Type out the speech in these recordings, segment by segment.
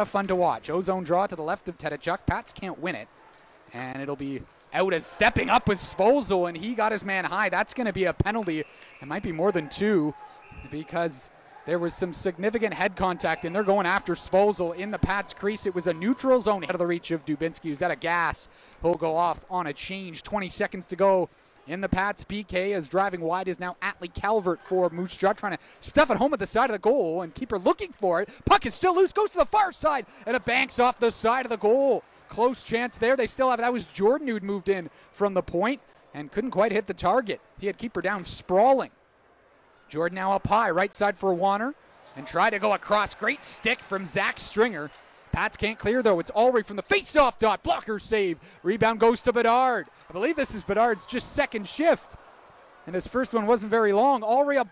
of fun to watch. Ozone draw to the left of Tedachuk. Pats can't win it. And it'll be out as stepping up with Svozil, and he got his man high. That's going to be a penalty. It might be more than two because there was some significant head contact, and they're going after Svozil in the Pats crease. It was a neutral zone out of the reach of Dubinsky, who's out of gas. He'll go off on a change. 20 seconds to go in the Pats. PK is driving wide, is now Atlee Calvert for Moose Jaw, trying to stuff it home at the side of the goal, and keeper looking for it. Puck is still loose, goes to the far side, and it banks off the side of the goal. Close chance there. They still have it. That was Jordan who'd moved in from the point and couldn't quite hit the target. He had keeper down sprawling. Jordan now up high, right side for Warner, and try to go across. Great stick from Zach Stringer. Pats can't clear, though. It's Ulrich from the face-off dot. Blocker save. Rebound goes to Bedard. I believe this is Bedard's just second shift, and his first one wasn't very long. Ulrich,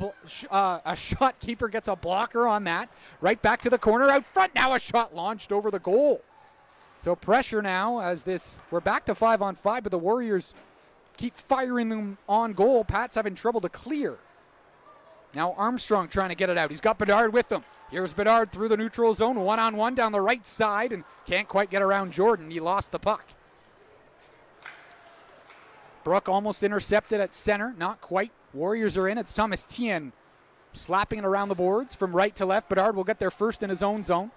a shot. Keeper gets a blocker on that. Right back to the corner. Out front now, a shot launched over the goal. So pressure now as we're back to 5-on-5, but the Warriors keep firing them on goal. Pats having trouble to clear. Now Armstrong trying to get it out. He's got Bedard with him. Here's Bedard through the neutral zone, one-on-one down the right side, and can't quite get around Jordan. He lost the puck. Brook almost intercepted at center, not quite. Warriors are in. It's Thomas Tien slapping it around the boards from right to left. Bedard will get there first in his own zone.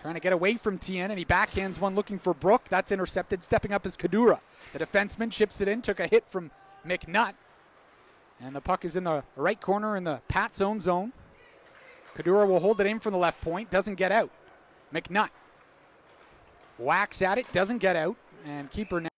Trying to get away from Tien, and he backhands one looking for Brook. That's intercepted. Stepping up is Kadura. The defenseman chips it in, took a hit from McNutt. And the puck is in the right corner in the Pat's own zone. Kadura will hold it in from the left point. Doesn't get out. McNutt whacks at it. Doesn't get out. And keeper now.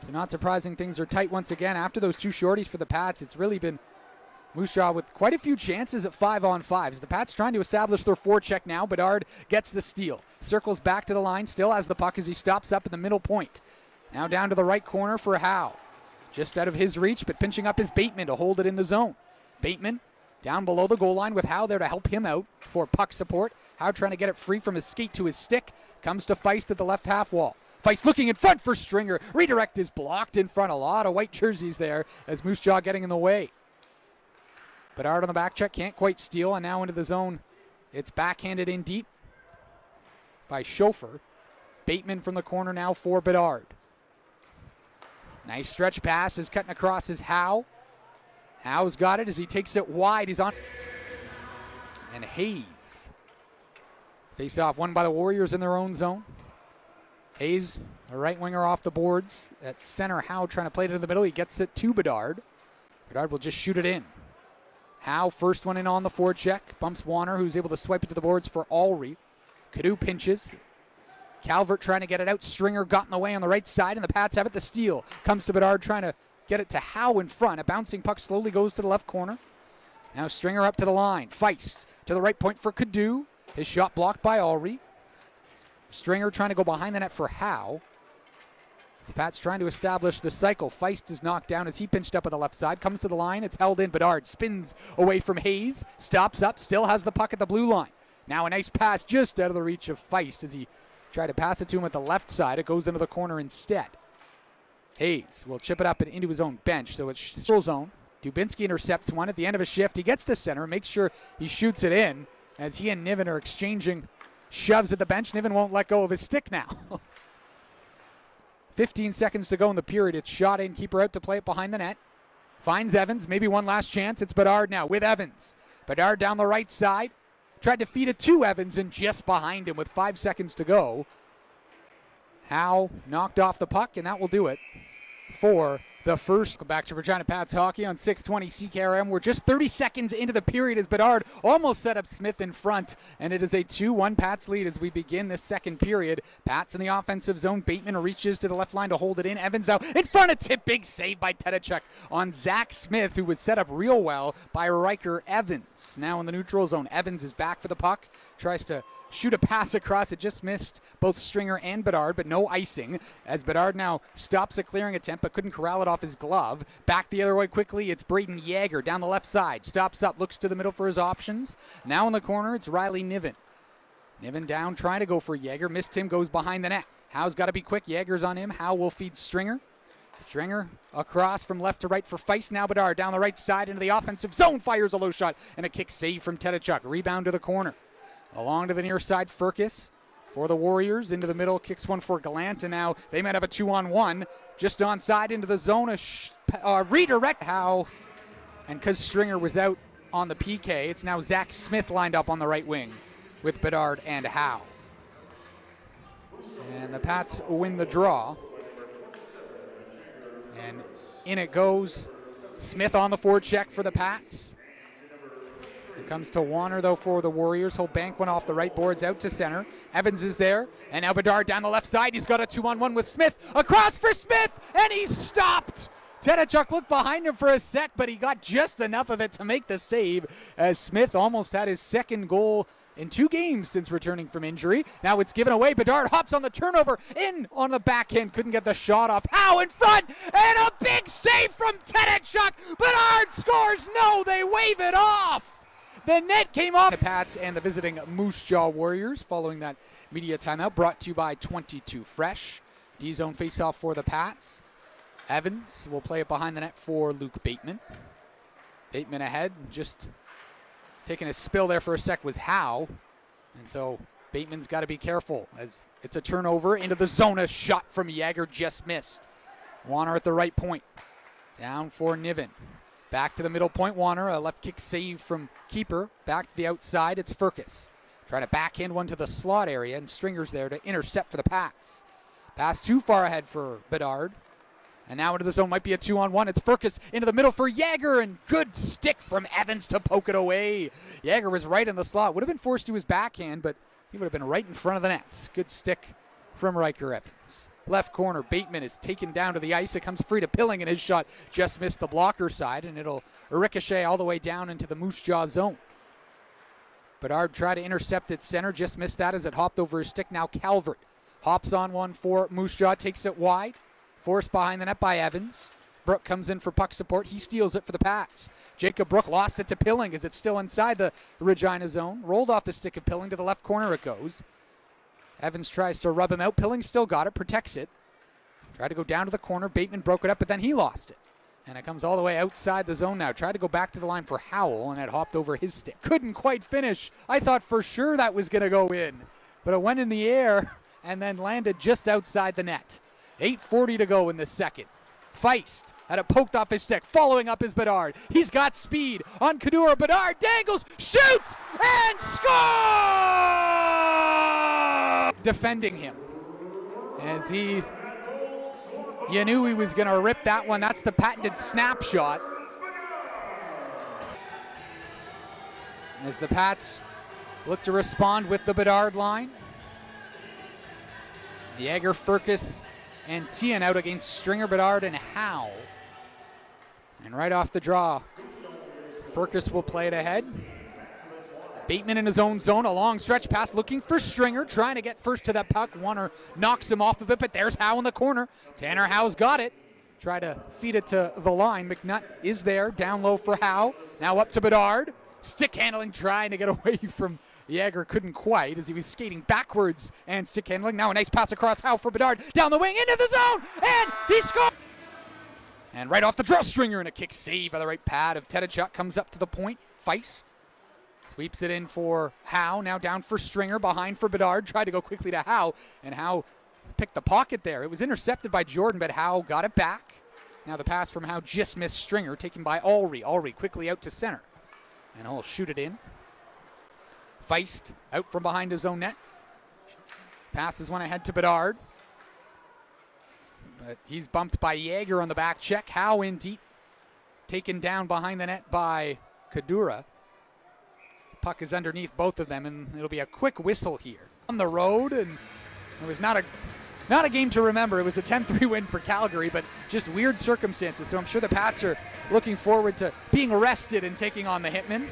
So not surprising, things are tight once again. After those two shorties for the Pats, it's really been Moose Jaw with quite a few chances at 5-on-5s. The Pats trying to establish their forecheck now. Bedard gets the steal. Circles back to the line, still has the puck as he stops up in the middle point. Now down to the right corner for Howe. Just out of his reach, but pinching up is Bateman to hold it in the zone. Bateman down below the goal line with Howe there to help him out for puck support. Howe trying to get it free from his skate to his stick. Comes to Feist at the left half wall. Feist looking in front for Stringer. Redirect is blocked in front. A lot of white jerseys there as Moose Jaw getting in the way. Bedard on the back check, can't quite steal, and now into the zone. It's backhanded in deep by Schofer. Bateman from the corner now for Bedard. Nice stretch pass is cutting across his Howe. Howe's got it as he takes it wide. He's on. And Hayes. Face off won by the Warriors in their own zone. Hayes, a right winger off the boards. At center, Howe trying to play it in the middle. He gets it to Bedard. Bedard will just shoot it in. Howe, first one in on the forecheck. Bumps Warner, who's able to swipe it to the boards for Alry. Cadu pinches. Calvert trying to get it out. Stringer got in the way on the right side, and the Pats have it. The steal comes to Bedard trying to get it to Howe in front. A bouncing puck slowly goes to the left corner. Now Stringer up to the line. Feist to the right point for Cadu. His shot blocked by Alry. Stringer trying to go behind the net for Howe. The Pats trying to establish the cycle. Feist is knocked down as he pinched up on the left side. Comes to the line. It's held in. Bedard spins away from Hayes. Stops up. Still has the puck at the blue line. Now a nice pass just out of the reach of Feist as he tried to pass it to him at the left side. It goes into the corner instead. Hayes will chip it up and into his own bench. So it's still zone. Dubinsky intercepts one at the end of a shift. He gets to center. Makes sure he shoots it in as he and Niven are exchanging shoves at the bench. Niven won't let go of his stick now. 15 seconds to go in the period. It's shot in. Keeper out to play it behind the net. Finds Evans. Maybe one last chance. It's Bedard now with Evans. Bedard down the right side. Tried to feed it to Evans and just behind him with 5 seconds to go. Howe knocked off the puck, and that will do it for the first. Back to Regina Pats Hockey on 620 CKRM. We're just 30 seconds into the period as Bedard almost set up Smith in front, and it is a 2-1 Pats lead as we begin this second period. Pats in the offensive zone. Bateman reaches to the left line to hold it in. Evans out in front of tip. Big save by Tedachuk on Zach Smith, who was set up real well by Riker Evans. Now in the neutral zone. Evans is back for the puck. Tries to shoot a pass across. It just missed both Stringer and Bedard, but no icing as Bedard now stops a clearing attempt but couldn't corral it off his glove. Back the other way quickly. It's Braden Yeager down the left side. Stops up, looks to the middle for his options. Now in the corner, it's Riley Niven. Niven down, trying to go for Yeager. Missed him, goes behind the net. Howe's got to be quick. Yeager's on him. Howe will feed Stringer. Stringer across from left to right for Feist. Now Bedard down the right side into the offensive zone. Fires a low shot and a kick save from Tedachuk. Rebound to the corner. Along to the near side, Furcus for the Warriors. Into the middle, kicks one for Gallant, and now they might have a 2-on-1. Just onside into the zone, a redirect. Howe, and because Stringer was out on the PK, it's now Zach Smith lined up on the right wing with Bedard and Howe. And the Pats win the draw. And in it goes. Smith on the forecheck for the Pats. It comes to Warner, though, for the Warriors. He'll bank one off the right boards out to center. Evans is there. And now Bedard down the left side. He's got a 2-on-1 with Smith. Across for Smith, and he's stopped. Tedachuk looked behind him for a sec, but he got just enough of it to make the save as Smith almost had his second goal in 2 games since returning from injury. Now it's given away. Bedard hops on the turnover. In on the backhand. Couldn't get the shot off. Howe in front. And a big save from Tedachuk. Bedard scores. No, they wave it off. The net came off. The Pats and the visiting Moose Jaw Warriors following that media timeout, brought to you by 22 Fresh. D-zone faceoff for the Pats. Evans will play it behind the net for Luke Bateman. Bateman ahead. Just taking a spill there for a sec was Howe. And so Bateman's got to be careful as it's a turnover into the zone. A shot from Yeager just missed. Warner at the right point. Down for Niven. Back to the middle point, Warner. A left kick save from keeper. Back to the outside, it's Furcus. Trying to backhand one to the slot area, and Stringer's there to intercept for the Pats. Pass too far ahead for Bedard. And now into the zone, might be a 2-on-1. It's Furcus into the middle for Yeager, and good stick from Evans to poke it away. Yeager was right in the slot. Would have been forced to his backhand, but he would have been right in front of the nets. Good stick from Riker Evans. left corner. Bateman is taken down to the ice. It comes free to Pilling, and his shot just missed the blocker side, and it'll ricochet all the way down into the Moose Jaw zone. Bedard tried to intercept at center, just missed that as it hopped over his stick. Now Calvert hops on one for Moose Jaw, takes it wide. Forced behind the net by Evans. Brook comes in for puck support. He steals it for the Pats. Jacob Brook lost it to Pilling as it's still inside the Regina zone. Rolled off the stick of Pilling to the left corner it goes. Evans tries to rub him out. Pilling still got it, protects it. Tried to go down to the corner. Bateman broke it up, but then he lost it. And it comes all the way outside the zone now. Tried to go back to the line for Howell, and it hopped over his stick. Couldn't quite finish. I thought for sure that was going to go in. But it went in the air and then landed just outside the net. 8:40 to go in the second. Feist had it poked off his stick. Following up is Bedard. He's got speed on Kadura. Bedard dangles, shoots, and scores! Defending him. As you knew he was going to rip that one. That's the patented snapshot. As the Pats look to respond with the Bedard line. Jäger, Furcus, and Tien out against Stringer, Bedard, and Howe. And right off the draw, Furcus will play it ahead. Bateman in his own zone, a long stretch pass looking for Stringer, trying to get first to that puck. Warner knocks him off of it, but there's Howe in the corner. Tanner Howe's got it. Try to feed it to the line. McNutt is there, down low for Howe. Now up to Bedard. Stick handling, trying to get away from Jäger, couldn't quite as he was skating backwards and stick handling. Now a nice pass across Howe for Bedard. Down the wing, into the zone, and he scores! And right off the draw, Stringer, and a kick save by the right pad of Tedachuk comes up to the point. Feist sweeps it in for Howe. Now down for Stringer, behind for Bedard. Tried to go quickly to Howe, and Howe picked the pocket there. It was intercepted by Jordan, but Howe got it back. Now the pass from Howe just missed Stringer, taken by Ulrey. Ulrey quickly out to center, and he'll shoot it in. Feist out from behind his own net. Passes one ahead to Bedard. But he's bumped by Jäger on the back check. Howe in deep. Taken down behind the net by Kadura. Puck is underneath both of them, and it'll be a quick whistle here. On the road, and it was not a game to remember. It was a 10-3 win for Calgary, but just weird circumstances. So I'm sure the Pats are looking forward to being rested and taking on the Hitmen.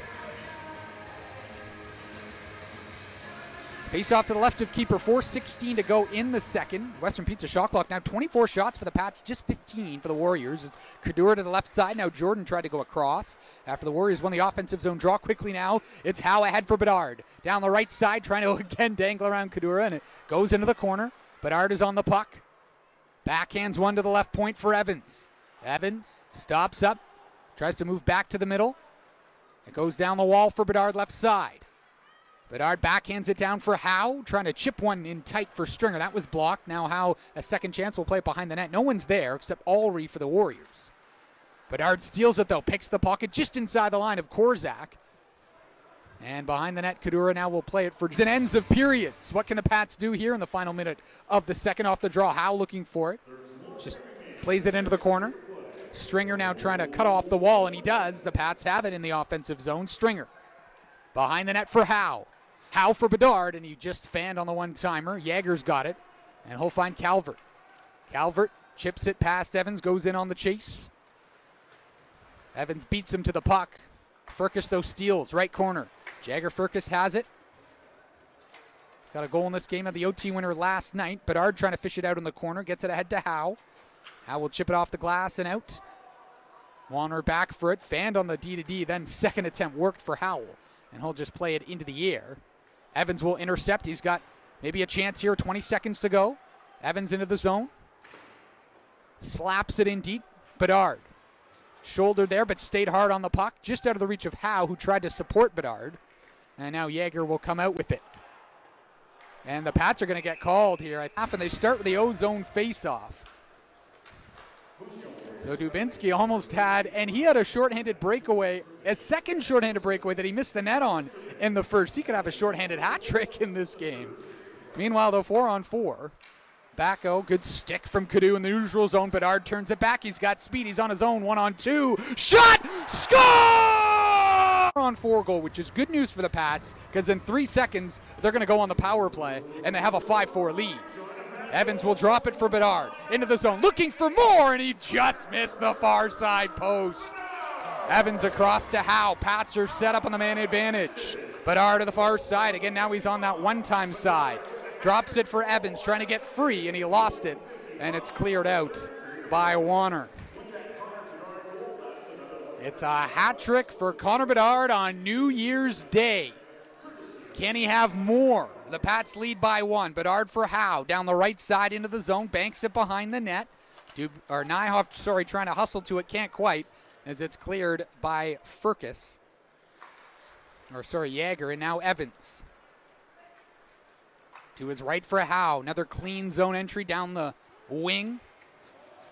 Face off to the left of keeper, 4:16 to go in the second. Western Pizza shot clock now 24 shots for the Pats, just 15 for the Warriors. It's Kadura to the left side. Now Jordan tried to go across after the Warriors won the offensive zone draw quickly now. It's Howe ahead for Bedard. Down the right side, trying to again dangle around Kadura, and it goes into the corner. Bedard is on the puck. Backhands one to the left point for Evans. Evans stops up, tries to move back to the middle. It goes down the wall for Bedard left side. Bedard backhands it down for Howe, trying to chip one in tight for Stringer. That was blocked. Now Howe, a second chance, will play it behind the net. No one's there except Ulrey for the Warriors. Bedard steals it, though, picks the pocket just inside the line of Korzak. And behind the net, Kadura now will play it for the ends of periods. What can the Pats do here in the final minute of the second? Off the draw, Howe looking for it. Just plays it into the corner. Stringer now trying to cut off the wall, and he does. The Pats have it in the offensive zone. Stringer behind the net for Howe. Howe for Bedard, and he just fanned on the one-timer. Jäger's got it, and he'll find Calvert. Calvert chips it past Evans, goes in on the chase. Evans beats him to the puck. Furcus, though, steals, right corner. Jagger Furcus has it. He's got a goal in this game, had the OT winner last night. Bedard trying to fish it out in the corner, gets it ahead to Howe. Howe will chip it off the glass and out. Warner back for it, fanned on the D-to-D, then second attempt worked for Howell, and he'll just play it into the air. Evans will intercept. He's got maybe a chance here, 20 seconds to go. Evans into the zone. Slaps it in deep. Bedard. Shoulder there, but stayed hard on the puck. Just out of the reach of Howe, who tried to support Bedard. And now Jäger will come out with it. And the Pats are going to get called here. And they start with the O-zone face-off. So Dubinsky almost had, and he had a shorthanded breakaway, a second shorthanded breakaway that he missed the net on in the first. He could have a shorthanded hat trick in this game. Meanwhile, though, 4-on-4. Backo, good stick from Cadu in the neutral zone. Bedard turns it back. He's got speed. He's on his own. 1-on-2. Shot! Score! 4-on-4 goal, which is good news for the Pats, because in 3 seconds, they're going to go on the power play, and they have a 5-4 lead. Evans will drop it for Bedard. Into the zone, looking for more, and he just missed the far side post. Evans across to Howe. Pats are set up on the man advantage. Bedard to the far side. Again, now he's on that one-time side. Drops it for Evans, trying to get free, and he lost it. And it's cleared out by Warner. It's a hat trick for Connor Bedard on New Year's Day. Can he have more? The Pats lead by 1. Bedard for Howe. Down the right side into the zone. Banks it behind the net. Nyhoff, trying to hustle to it. Can't quite, as it's cleared by Jäger. And now Evans. To his right for Howe. Another clean zone entry down the wing.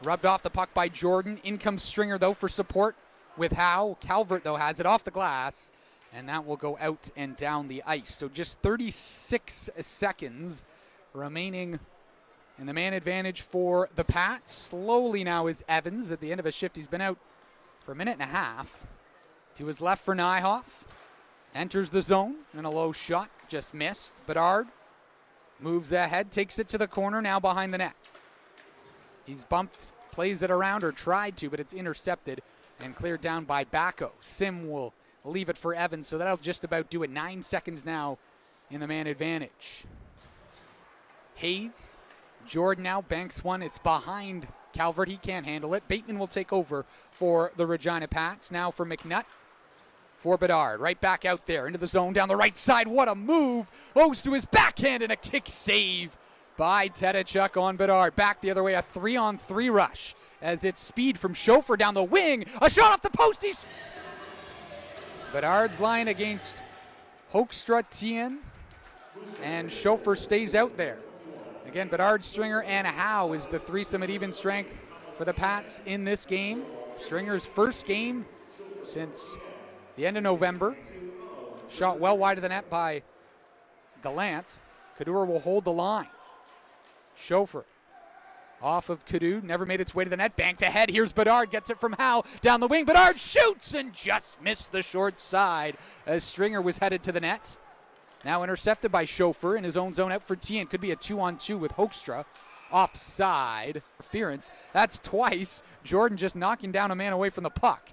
Rubbed off the puck by Jordan. In comes Stringer, though, for support with Howe. Calvert, though, has it off the glass. And that will go out and down the ice. So just 36 seconds remaining in the man advantage for the Pats. Slowly now is Evans. At the end of a shift, he's been out for a minute and a half. To his left for Nyhoff. Enters the zone and a low shot. Just missed. Bedard moves ahead, takes it to the corner, now behind the net. He's bumped, plays it around, or tried to, but it's intercepted and cleared down by Bacco. Sim will leave it for Evans, so that'll just about do it. 9 seconds now in the man advantage. Hayes, Jordan now banks one. It's behind Calvert. He can't handle it. Bateman will take over for the Regina Pats. Now for McNutt. For Bedard, right back out there into the zone down the right side. What a move. Owes to his backhand and a kick save by Tedachuk on Bedard. Back the other way, a 3-on-3 rush as it's speed from Schofer down the wing. A shot off the post. Bedard's line against Hoekstra, Tien, and Schofer stays out there. Again, Bedard, Stringer, and Howe is the threesome at even strength for the Pats in this game. Stringer's first game since the end of November. Shot well wide of the net by Gallant. Kadura will hold the line. Schofer off of Kadu, never made its way to the net. Banked ahead. Here's Bedard, gets it from Howe down the wing. Bedard shoots and just missed the short side as Stringer was headed to the net. Now intercepted by Schofer in his own zone out for Tien. Could be a 2-on-2 with Hoekstra. Offside interference. That's twice. Jordan just knocking down a man away from the puck.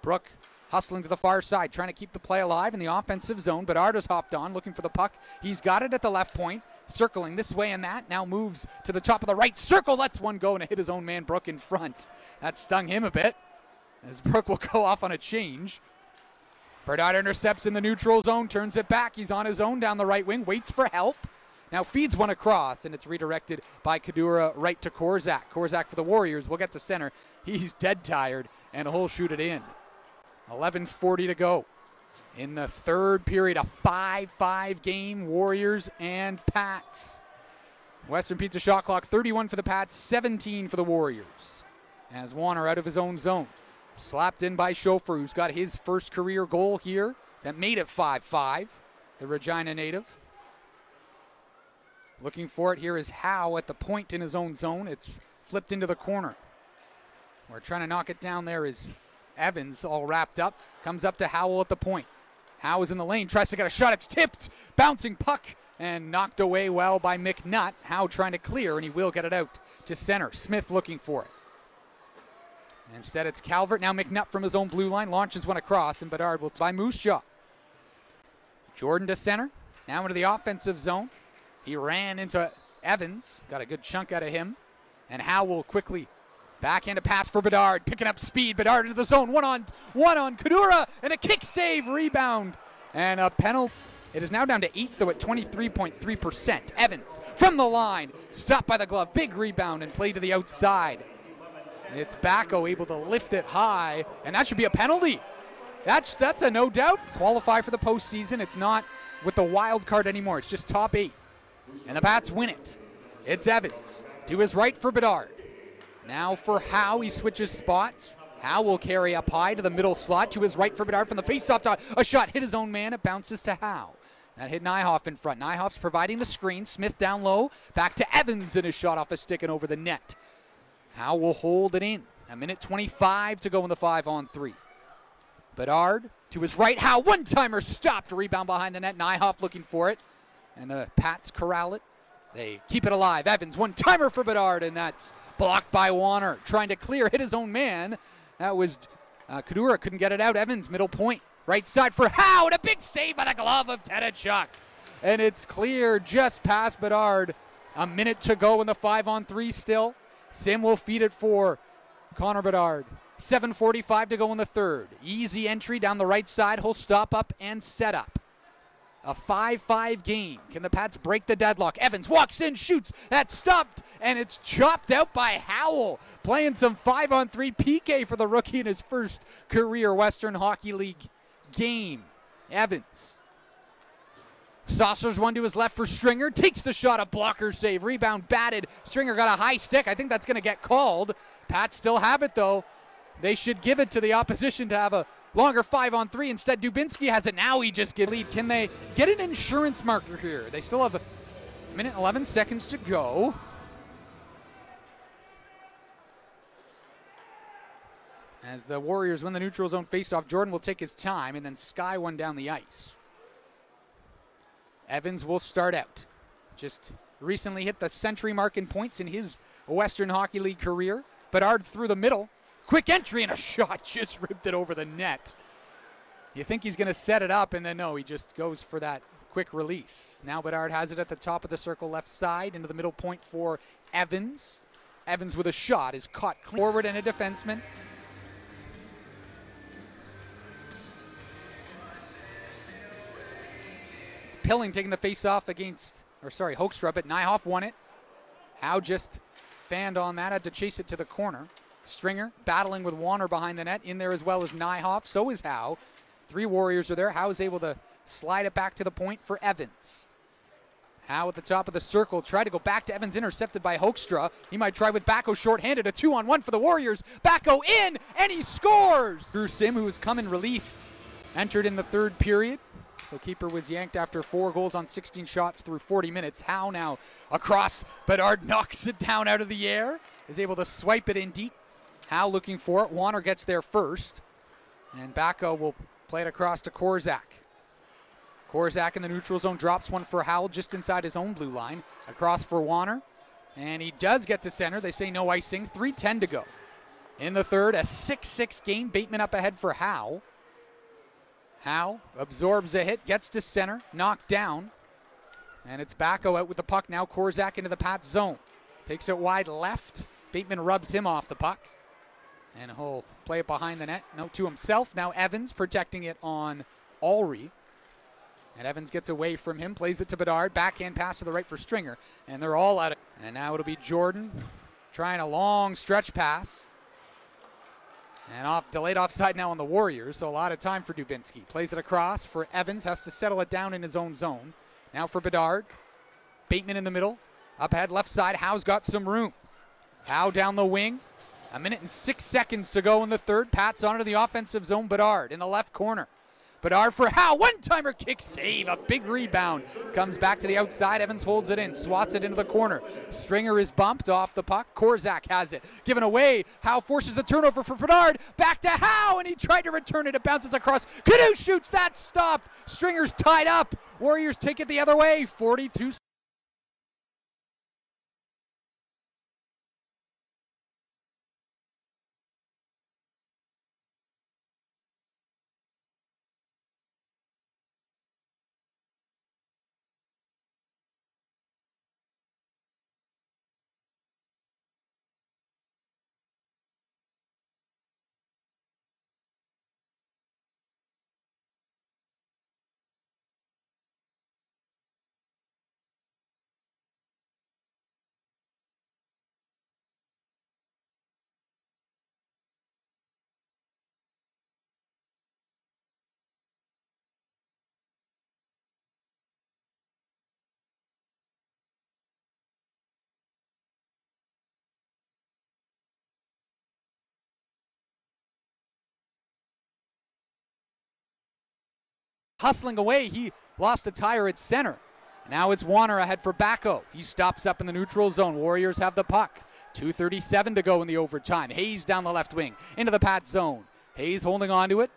Brook hustling to the far side, trying to keep the play alive in the offensive zone. Bedard has hopped on, looking for the puck. He's got it at the left point, circling this way and that. Now moves to the top of the right circle, lets one go and hit his own man, Brook, in front. That stung him a bit, as Brook will go off on a change. Bedard intercepts in the neutral zone, turns it back. He's on his own down the right wing, waits for help. Now feeds one across, and it's redirected by Kadura right to Korzak. Korzak for the Warriors will get to center. He's dead tired, and he'll shoot it in. 11:40 to go in the third period. A 5-5 game, Warriors and Pats. Western Pizza shot clock, 31 for the Pats, 17 for the Warriors. As Warner out of his own zone. Slapped in by Schofer, who's got his first career goal here that made it 5-5. The Regina native. Looking for it here is Howe at the point in his own zone. It's flipped into the corner. We're trying to knock it down there is Evans, all wrapped up, comes up to Howell at the point. Howe is in the lane, tries to get a shot. It's tipped, bouncing puck, and knocked away well by McNutt. Howe trying to clear, and he will get it out to center. Smith looking for it. Instead, it's Calvert. Now McNutt from his own blue line launches one across, and Bedard will by Moose Jaw. Jordan to center, now into the offensive zone. He ran into Evans, got a good chunk out of him, and Howe will quickly backhand a pass for Bedard, picking up speed. Bedard into the zone, one on Kadura, and a kick save, rebound, and a penalty. It is now down to 8th, though, at 23.3%. Evans from the line, stopped by the glove, big rebound, and played to the outside. It's Bacco able to lift it high, and that should be a penalty. That's a no doubt. Qualify for the postseason. It's not with the wild card anymore. It's just top 8. And the Pats win it. It's Evans to his right for Bedard. Now for Howe, he switches spots. Howe will carry up high to the middle slot. To his right for Bedard from the faceoff dot. A shot hit his own man. It bounces to Howe. That hit Nyhoff in front. Nyhoff's providing the screen. Smith down low. Back to Evans, and his shot off a stick and over the net. Howe will hold it in. 1:25 to go in the 5-on-3. Bedard to his right. Howe, one-timer stopped. Rebound behind the net. Nyhoff looking for it. And the Pats corral it They keep it alive. Evans, one-timer for Bedard, and that's blocked by Warner. Trying to clear, hit his own man. That was Kadura, couldn't get it out. Evans, middle point. Right side for Howe, and a big save by the glove of Tedachuk. And it's clear just past Bedard. A minute to go in the 5-on-3 still. Sim will feed it for Connor Bedard. 7:45 to go in the third. Easy entry down the right side. He'll stop up and set up. A 5-5 game. Can the Pats break the deadlock? Evans walks in, shoots. That's stopped, and it's chopped out by Howell. Playing some 5-on-3 PK for the rookie in his first career Western Hockey League game. Evans. Saucers one to his left for Stringer. Takes the shot, a blocker save. Rebound batted. Stringer got a high stick. I think that's going to get called. Pats still have it, though. They should give it to the opposition to have a longer 5-on-3. Instead, Dubinsky has it. Now he just gets lead. Can they get an insurance marker here? They still have a minute and 11 seconds to go. As the Warriors win the neutral zone faceoff, Jordan will take his time and then sky one down the ice. Evans will start out. Just recently hit the century mark in points in his Western Hockey League career. Bedard through the middle. Quick entry and a shot, just ripped it over the net. You think he's going to set it up, and then no, he just goes for that quick release. Now Bedard has it at the top of the circle left side into the middle point for Evans. Evans with a shot is caught clean. Forward and a defenseman. It's Pilling taking the face-off against, Hoekstra, but Nyhoff won it. Howe just fanned on that, had to chase it to the corner. Stringer battling with Warner behind the net, in there as well as Nyhoff. So is Howe. 3 Warriors are there. Howe is able to slide it back to the point for Evans. Howe at the top of the circle, tried to go back to Evans, intercepted by Hoekstra. He might try with Bacco shorthanded, a 2-on-1 for the Warriors. Bacco in, and he scores! Drew Sim, who has come in relief, entered in the third period. So keeper was yanked after 4 goals on 16 shots through 40 minutes. Howe now across. Bedard knocks it down out of the air. Is able to swipe it in deep. Howe looking for it. Warner gets there first. And Bacco will play it across to Korzak. Korzak in the neutral zone drops one for Howell just inside his own blue line. Across for Warner. And he does get to center. They say no icing. 3:10 to go. In the third, a 6-6 game. Bateman up ahead for Howe. Howe absorbs a hit, gets to center, knocked down. And it's Bacco out with the puck now. Korzak into the Pats zone. Takes it wide left. Bateman rubs him off the puck. And he'll play it behind the net. No, to himself. Now Evans protecting it on Ulrey. And Evans gets away from him, plays it to Bedard. Backhand pass to the right for Stringer. And they're all out of it. And now it'll be Jordan trying a long stretch pass. And delayed offside now on the Warriors, so a lot of time for Dubinsky. Plays it across for Evans, has to settle it down in his own zone. Now for Bedard. Bateman in the middle. Up ahead, left side. Howe's got some room. Howe down the wing. A minute and 6 seconds to go in the third. Pats onto the offensive zone. Bedard in the left corner. Bedard for Howe. One-timer kick save. A big rebound. Comes back to the outside. Evans holds it in. Swats it into the corner. Stringer is bumped off the puck. Korzak has it. Given away. Howe forces the turnover for Bedard. Back to Howe, and he tried to return it. It bounces across. Canoe shoots. That's stopped. Stringer's tied up. Warriors take it the other way. 42. Hustling away, he lost a tire at center. Now it's Warner ahead for Bacco. He stops up in the neutral zone. Warriors have the puck. 2:37 to go in the overtime. Hayes down the left wing into the Pat zone. Hayes holding on to it.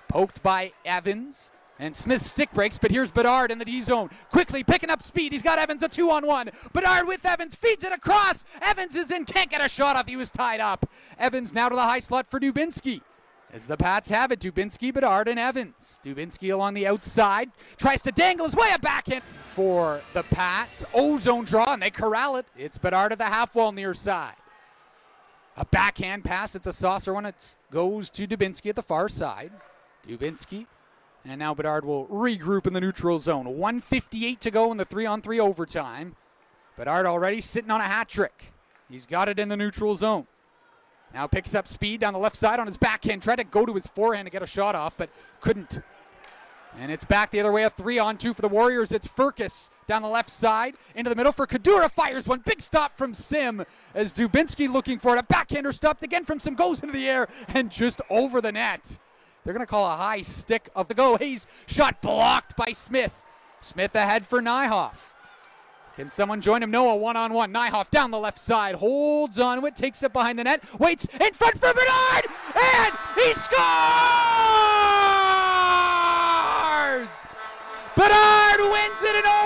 Poked by Evans. And Smith stick breaks, but here's Bedard in the D zone. Quickly picking up speed. He's got Evans a 2-on-1. Bedard with Evans, feeds it across. Evans is in, can't get a shot off. He was tied up. Evans now to the high slot for Dubinsky. As the Pats have it, Dubinsky, Bedard, and Evans. Dubinsky along the outside. Tries to dangle his way a backhand for the Pats. O-zone draw, and they corral it. It's Bedard at the half wall near side. A backhand pass. It's a saucer one. It goes to Dubinsky at the far side. Dubinsky. And now Bedard will regroup in the neutral zone. 1:58 to go in the 3-on-3 overtime. Bedard already sitting on a hat trick. He's got it in the neutral zone. Now picks up speed down the left side on his backhand. Tried to go to his forehand to get a shot off, but couldn't. And it's back the other way, a 3-on-2 for the Warriors. It's Furcus down the left side, into the middle for Kadura. Fires one, big stop from Sim as Dubinsky looking for it. A backhander stopped again from Sim, goes into the air and just over the net. They're going to call a high stick of the go. Hayes shot blocked by Smith. Smith ahead for Nyhoff. Can someone join him? No, a one-on-one. Nyhoff down the left side, holds on to it, takes it behind the net, waits in front for Bedard, and he scores! Bedard wins it in over.